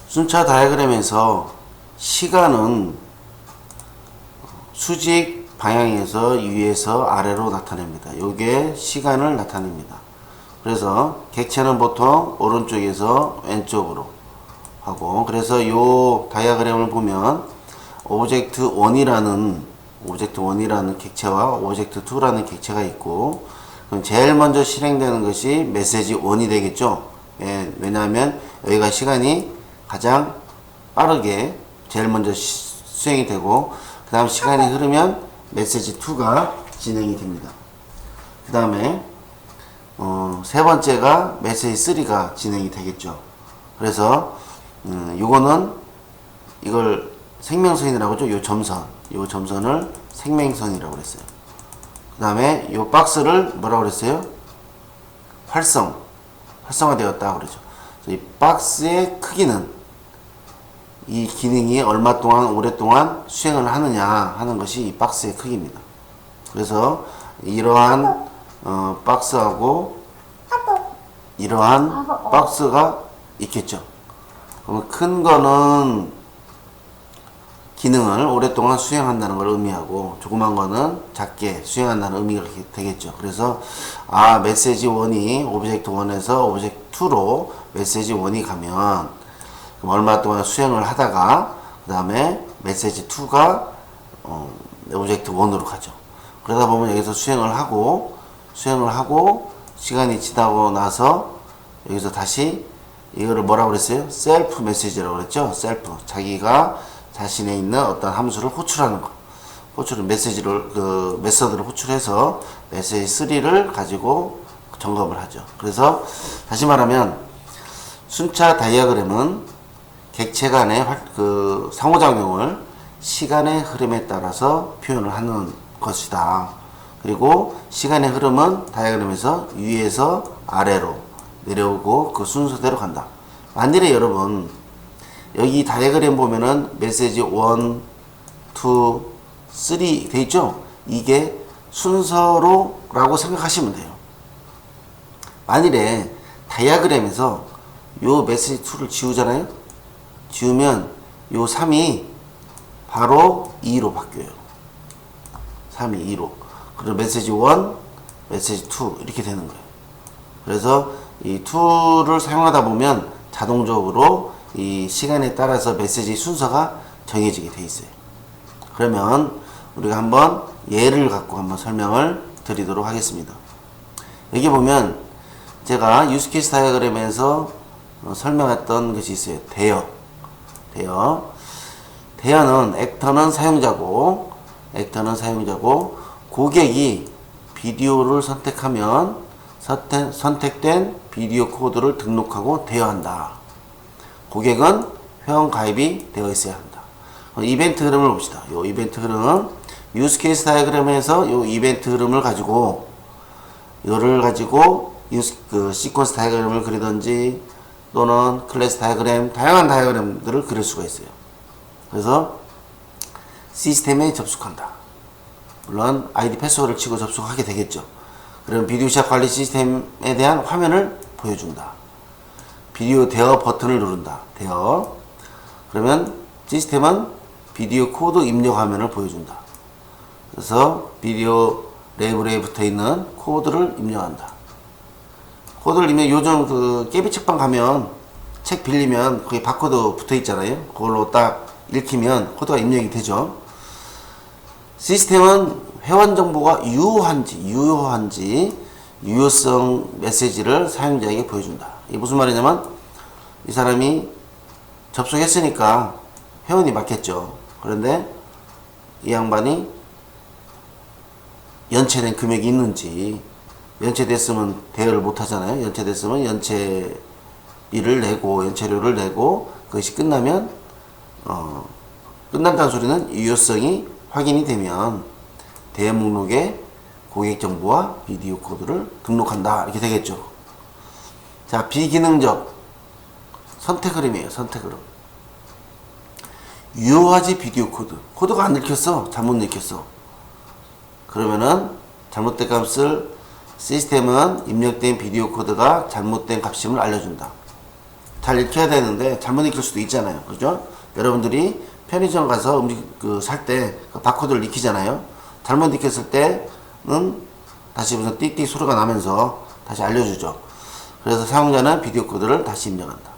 순차 다이어그램에서 시간은 수직 방향에서 위에서 아래로 나타냅니다. 이게 시간을 나타냅니다. 그래서 객체는 보통 오른쪽에서 왼쪽으로 하고, 그래서 이 다이어그램을 보면 오브젝트 1이라는 객체와 오브젝트 2라는 객체가 있고, 그럼 제일 먼저 실행되는 것이 메시지 1이 되겠죠. 예, 왜냐하면 여기가 시간이 가장 빠르게 제일 먼저 수행이 되고, 그 다음 시간이 흐르면 메시지 2가 진행이 됩니다. 그 다음에 세 번째가 메시지 3가 진행이 되겠죠. 그래서 요거는 이걸 생명선이라고 하죠. 요 점선을 생명선이라고 그랬어요. 그 다음에 요 박스를 뭐라고 그랬어요? 활성화되었다 그러죠. 이 박스의 크기는 이 기능이 얼마 동안 오랫동안 수행을 하느냐 하는 것이 이 박스의 크기입니다. 그래서 이러한 박스하고 이러한 박스가 있겠죠. 그럼 큰 거는 기능을 오랫동안 수행한다는 걸 의미하고, 조그만 거는 작게 수행한다는 의미가 되겠죠. 그래서 메시지 1이 오브젝트 1에서 오브젝트 2로 메시지 1이 가면 그럼 얼마 동안 수행을 하다가 그 다음에 메시지 2가 오브젝트 1으로 가죠. 그러다 보면 여기서 수행을 하고 시간이 지나고 나서 여기서 다시 이거를 뭐라고 그랬어요? 셀프 메시지라고 그랬죠. 셀프, 자기가 자신에 있는 어떤 함수를 호출하는 거, 메서드를 호출해서 메시지 3를 가지고 점검을 하죠. 그래서 다시 말하면 순차 다이어그램은 객체 간의 상호작용을 시간의 흐름에 따라서 표현을 하는 것이다. 그리고 시간의 흐름은 다이어그램에서 위에서 아래로 내려오고 그 순서대로 간다. 만일에 여러분 여기 다이어그램 보면은 메시지 1, 2, 3 돼 있죠? 이게 순서로라고 생각하시면 돼요. 만일에 다이어그램에서 요 메시지 2를 지우잖아요? 지우면 요 3이 바로 2로 바뀌어요. 3이 2로. 그리고 메시지 1, 메시지 2 이렇게 되는 거예요. 그래서 이 2를 사용하다 보면 자동적으로 이 시간에 따라서 메시지 순서가 정해지게 돼 있어요. 그러면 우리가 한번 예를 갖고 한번 설명을 드리도록 하겠습니다. 여기 보면 제가 유스케이스 다이어그램에서 설명했던 것이 있어요. 대여는 액터는 사용자고 고객이 비디오를 선택하면 선택된 비디오 코드를 등록하고 대여한다. 고객은 회원 가입이 되어 있어야 한다. 이벤트 흐름을 봅시다. 요 이벤트 흐름은 유스케이스 다이어그램에서 요 이벤트 흐름을 가지고 이거를 가지고 시퀀스 다이어그램을 그리든지 또는 클래스 다이어그램, 다양한 다이어그램들을 그릴 수가 있어요. 그래서 시스템에 접속한다. 물론 아이디 패스워드를 치고 접속하게 되겠죠. 그럼 비디오 시작 관리 시스템에 대한 화면을 보여준다. 비디오 대여 버튼을 누른다. 그러면 시스템은 비디오 코드 입력 화면을 보여준다. 그래서 비디오 레이블에 붙어 있는 코드를 입력한다. 코드를 입력, 요즘 깨비 책방 가면 책 빌리면 거기 바코드 붙어 있잖아요. 그걸로 딱 읽히면 코드가 입력이 되죠. 시스템은 회원 정보가 유효한지 유효성 메시지를 사용자에게 보여준다. 이게 무슨 말이냐면 이 사람이 접속했으니까 회원이 맞겠죠. 그런데 이 양반이 연체된 금액이 있는지, 연체됐으면 대여를 못 하잖아요. 연체됐으면 연체비를 내고 연체료를 내고 그것이 끝나면 끝난다는 소리는 유효성이 확인이 되면 대여 목록에 고객 정보와 비디오 코드를 등록한다 이렇게 되겠죠. 자, 비기능적 선택 흐름이에요. 선택 흐름. 유효하지 비디오 코드가 안 읽혔어. 잘못 읽혔어. 그러면은 잘못된 값을 시스템은 입력된 비디오 코드가 잘못된 값임을 알려준다. 잘 익혀야 되는데 잘못 익힐 수도 있잖아요. 그죠? 여러분들이 편의점 가서 음식 살 때 바코드를 익히잖아요. 잘못 익혔을 때는 다시 무슨 띡띡 소리가 나면서 다시 알려주죠. 그래서 사용자는 비디오 코드를 다시 입력한다.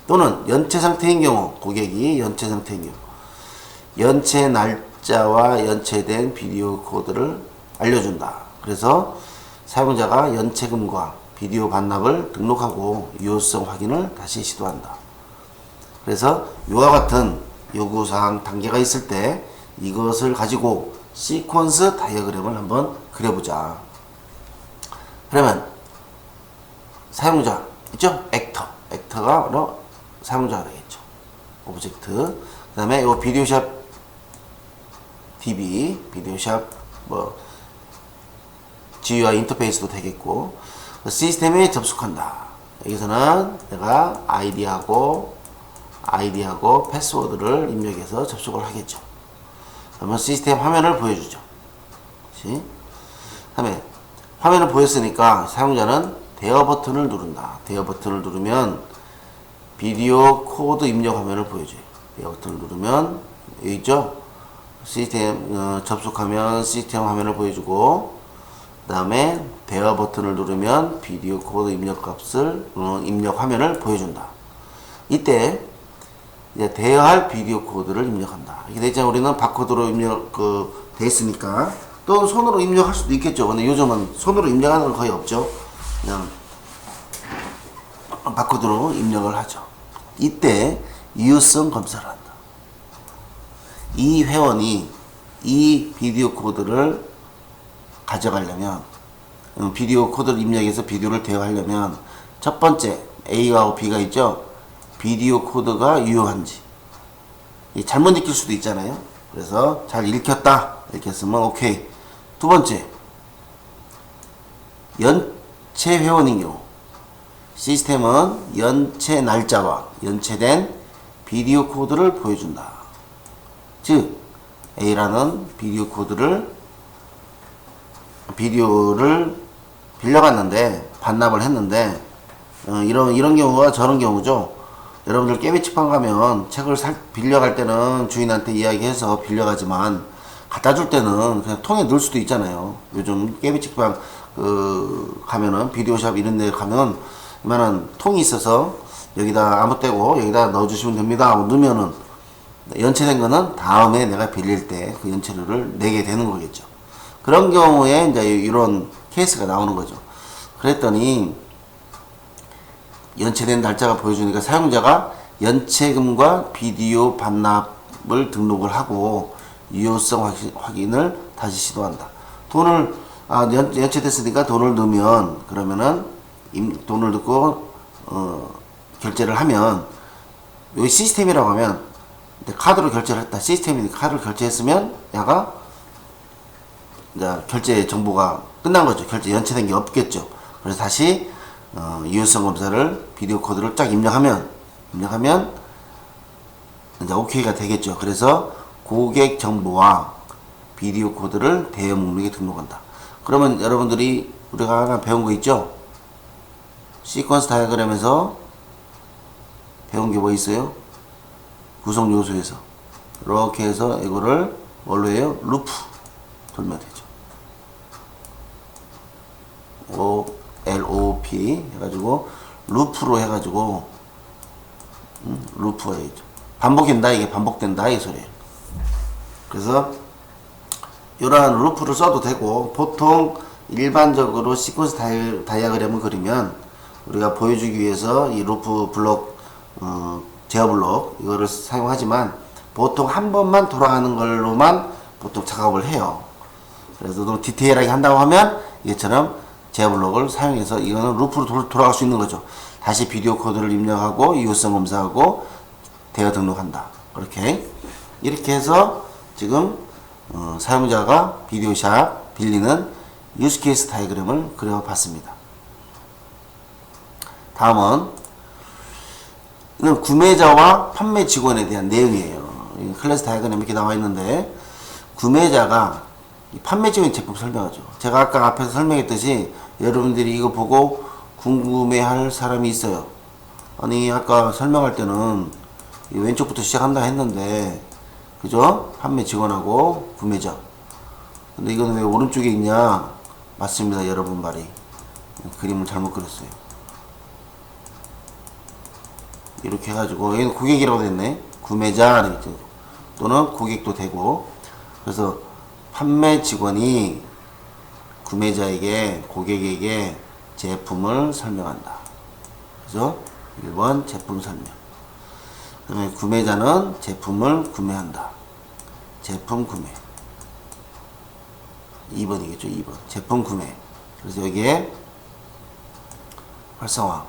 또는 연체 상태인 경우, 고객이 연체 상태인 경우, 연체 날짜와 연체된 비디오 코드를 알려준다. 그래서 사용자가 연체금과 비디오 반납을 등록하고 유효성 확인을 다시 시도한다. 그래서 이와 같은 요구사항 단계가 있을 때 이것을 가지고 시퀀스 다이어그램을 한번 그려보자. 그러면 사용자 있죠? 액터가 바로 사용자가 되겠죠. 오브젝트. 그 다음에 요 비디오샵 DB, 비디오샵 GUI 인터페이스도 되겠고, 시스템에 접속한다. 여기서는 내가 아이디하고 패스워드를 입력해서 접속을 하겠죠. 그러면 시스템 화면을 보여주죠. 그렇지? 다음에 화면을 보였으니까 사용자는 대여 버튼을 누른다. 대여 버튼을 누르면 비디오 코드 입력 화면을 보여줘요. 대여 버튼을 누르면 여기 있죠? 시스템 접속하면 시스템 화면을 보여주고, 그 다음에 대여 버튼을 누르면 비디오 코드 입력 값을 입력 화면을 보여준다. 이때 이제 대여할 비디오 코드를 입력한다. 이게 되잖아. 우리는 바코드로 입력 돼 있으니까 또 손으로 입력할 수도 있겠죠. 근데 요즘은 손으로 입력하는 건 거의 없죠. 그냥 바코드로 입력을 하죠. 이때 유효성 검사를 한다. 이 회원이 이 비디오 코드를 가져가려면, 비디오 코드를 입력해서 비디오를 대여하려면 첫 번째 A하고 B가 있죠. 비디오 코드가 유효한지, 잘못 익힐 수도 있잖아요. 그래서 잘 읽혔다 이렇게 했으면 오케이. 두 번째, 연체 회원인 경우 시스템은 연체 날짜와 연체된 비디오 코드를 보여준다. 즉 A라는 비디오를 빌려갔는데 반납을 했는데 이런 경우가 저런 경우죠. 여러분들 깨비치판 가면 책을 빌려갈 때는 주인한테 이야기해서 빌려가지만 갖다 줄 때는 그냥 통에 넣을 수도 있잖아요. 요즘 깨비치판 가면은 비디오샵 이런 데 가면 이만한 통이 있어서 여기다 아무 때고 여기다 넣어주시면 됩니다 하고 넣으면은 연체된 거는 다음에 내가 빌릴 때 그 연체료를 내게 되는 거겠죠. 그런 경우에 이제 이런 케이스가 나오는 거죠. 그랬더니 연체된 날짜가 보여주니까 사용자가 연체금과 비디오 반납을 등록을 하고 유효성 확인을 다시 시도한다. 돈을 연체됐으니까 돈을 넣으면, 그러면은 돈을 넣고 결제를 하면, 여기 시스템이라고 하면 카드로 결제를 했다. 시스템이니까 카드로 결제했으면 야가 이제 결제 정보가 끝난 거죠. 결제 연체된 게 없겠죠. 그래서 다시 유효성 검사를 비디오 코드를 쫙 입력하면 이제 OK가 되겠죠. 그래서 고객 정보와 비디오 코드를 대여 목록에 등록한다. 그러면 여러분들이 우리가 하나 배운 거 있죠? 시퀀스 다이어그램에서 배운 게 뭐 있어요? 구성 요소에서 이렇게 해서 이거를 뭘로 해요? 루프 돌면 되죠. LOP 해가지고 루프로 해가지고 루프가 되죠. 반복된다, 이게 반복된다 이 소리예요. 그래서 이러한 루프를 써도 되고, 보통 일반적으로 시퀀스 다이어그램을 그리면 우리가 보여주기 위해서 이 루프 블록 제어 블록 이거를 사용하지만 보통 한 번만 돌아가는 걸로만 보통 작업을 해요. 그래서 좀 디테일하게 한다고 하면 이처럼 제어 블록을 사용해서, 이거는 루프로 돌아갈 수 있는 거죠. 다시 비디오 코드를 입력하고 유효성 검사하고 대여 등록한다. 이렇게 해서 지금 사용자가 비디오샵 빌리는 유스케이스 다이어그램을 그려봤습니다. 다음은 구매자와 판매 직원에 대한 내용이에요. 클래스 다이어그램 이렇게 나와 있는데, 구매자가 판매 직원 제품 설명하죠. 제가 아까 앞에서 설명했듯이 여러분들이 이거 보고 궁금해할 사람이 있어요. 아니 아까 설명할 때는 이 왼쪽부터 시작한다 했는데 그죠? 판매 직원하고 구매자. 근데 이거는 왜 오른쪽에 있냐? 맞습니다 여러분 말이. 그림을 잘못 그렸어요. 이렇게 해가지고 여기는 고객이라고 됐네. 구매자 또는 고객도 되고. 그래서 판매 직원이 구매자에게 고객에게 제품을 설명한다. 그죠? 1번 제품 설명. 그 다음에 구매자는 제품을 구매한다. 제품 구매. 2번이겠죠. 2번 제품 구매. 그래서 여기에 활성화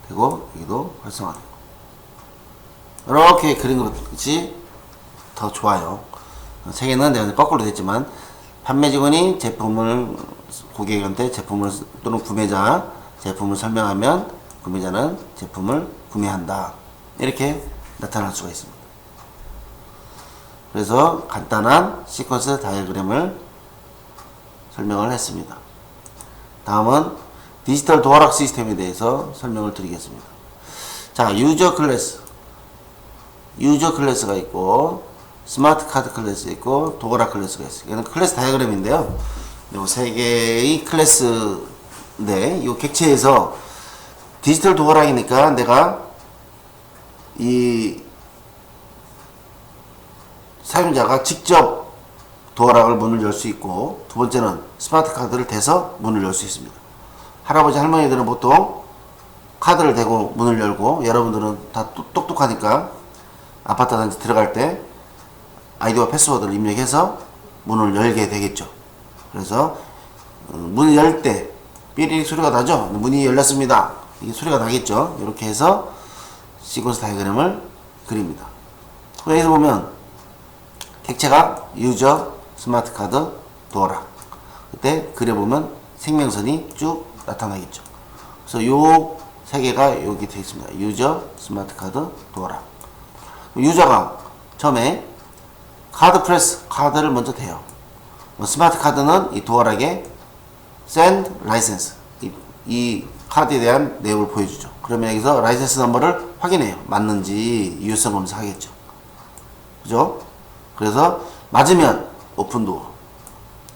되고 여기도 활성화 되고 이렇게 그린 것이 더 좋아요. 책에는 내가 거꾸로 됐지만 판매 직원이 제품을 고객한테 제품을 또는 구매자 제품을 설명하면 구매자는 제품을 구매한다. 이렇게 나타날 수가 있습니다. 그래서 간단한 시퀀스 다이어그램을 설명을 했습니다. 다음은 디지털 도어락 시스템에 대해서 설명을 드리겠습니다. 자, 유저 클래스가 있고 스마트 카드 클래스 있고 도어락 클래스가 있어요. 이거는 클래스 다이어그램인데요. 요 세 개의 클래스인데 이 객체에서 디지털 도어락이니까 내가 이 사용자가 직접 도어락을 문을 열 수 있고, 두 번째는 스마트 카드를 대서 문을 열 수 있습니다. 할아버지 할머니들은 보통 카드를 대고 문을 열고, 여러분들은 다 똑똑하니까 아파트 단지 들어갈 때 아이디와 패스워드를 입력해서 문을 열게 되겠죠. 그래서 문을 열 때 삐리릭 소리가 나죠. 문이 열렸습니다. 이게 소리가 나겠죠. 이렇게 해서 시퀀스 다이어그램을 그립니다. 여기서 보면 객체가 유저, 스마트 카드, 도어락. 그때 그려보면 생명선이 쭉 나타나겠죠. 그래서 요 세 개가 여기 되어 있습니다. 유저, 스마트 카드, 도어락. 유저가 처음에 카드 프레스, 카드를 먼저 대요. 스마트 카드는 이 도어락에 send license, 이 카드에 대한 내용을 보여주죠. 그러면 여기서 라이센스 넘버를 확인해요. 맞는지 유효성 검사하겠죠. 그죠? 그래서 맞으면 오픈도어,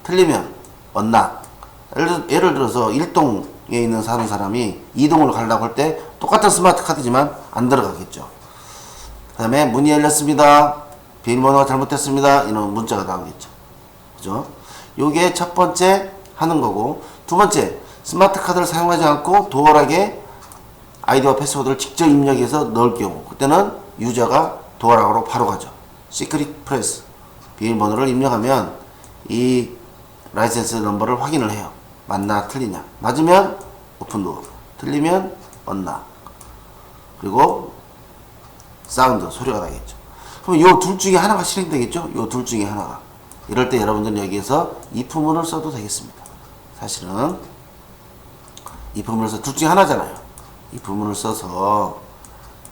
틀리면 언락. 예를 들어서 1동에 사는 사람이 2동으로 가려고 할 때 똑같은 스마트 카드지만 안 들어가겠죠. 그 다음에 문이 열렸습니다. 비밀번호가 잘못됐습니다. 이런 문자가 나오겠죠. 그죠? 요게 첫 번째 하는 거고, 두 번째 스마트 카드를 사용하지 않고 도어락에 아이디와 패스워드를 직접 입력해서 넣을 경우, 그때는 유저가 도어락으로 바로 가죠. 시크릿 프레스, 비밀번호를 입력하면 이 라이센스 넘버를 확인을 해요. 맞나 틀리냐. 맞으면 오픈도어, 틀리면 언락. 그리고 사운드, 소리가 나겠죠. 그럼 요 둘 중에 하나가 실행되겠죠. 요 둘 중에 하나가. 이럴 때 여러분들은 여기에서 if문을 써도 되겠습니다. 사실은 if문을 써서 둘 중에 하나잖아요. if문을 써서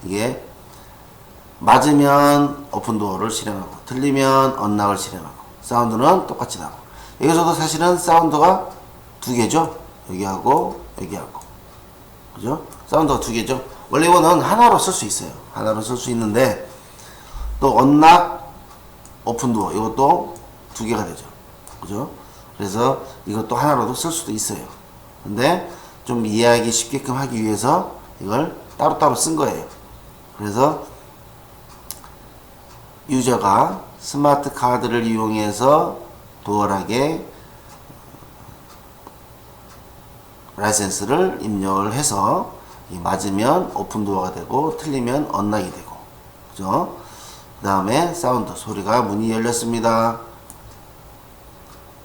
이게 맞으면 오픈도어를 실행하고 틀리면 언락을 실행하고, 사운드는 똑같이 나고. 여기서도 사실은 사운드가 두 개죠. 여기하고 여기하고. 그죠? 사운드가 두 개죠. 원래 이거는 하나로 쓸 수 있어요. 하나로 쓸 수 있는데 또 언락, 오픈도어 이것도 두 개가 되죠. 그죠? 그래서 이것도 하나로도 쓸 수도 있어요. 근데 좀 이해하기 쉽게끔 하기 위해서 이걸 따로따로 쓴 거예요. 그래서 유저가 스마트 카드를 이용해서 도어락에 라이센스를 입력을 해서 맞으면 오픈도어가 되고 틀리면 언락이 되고. 그죠? 그 다음에 사운드, 소리가 문이 열렸습니다.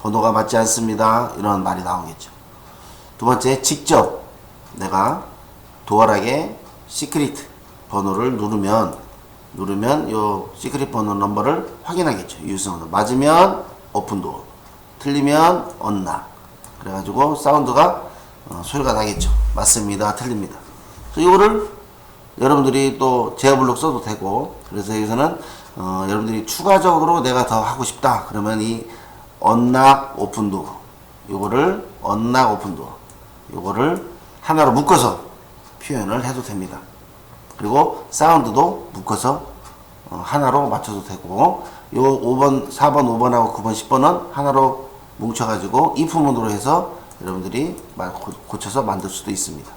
번호가 맞지 않습니다. 이런 말이 나오겠죠. 두 번째, 직접 내가 도어락에 시크릿 번호를 누르면 요 시크릿 번호 넘버를 확인하겠죠. 유효성으로. 맞으면 오픈도어, 틀리면 언락. 그래가지고 사운드가 소리가 나겠죠. 맞습니다, 틀립니다. 그래서 이거를 여러분들이 또 제어블록 써도 되고, 그래서 여기서는 여러분들이 추가적으로 내가 더 하고 싶다 그러면 이 언락 오픈도어, 요거를 언락 오픈도어 요거를 하나로 묶어서 표현을 해도 됩니다. 그리고 사운드도 묶어서 하나로 맞춰도 되고, 요 5번, 4번, 5번하고 9번, 10번은 하나로 뭉쳐가지고 if 모드로 해서 여러분들이 고쳐서 만들 수도 있습니다.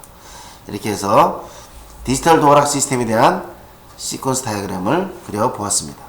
이렇게 해서 디지털 도어락 시스템에 대한 시퀀스 다이어그램을 그려 보았습니다.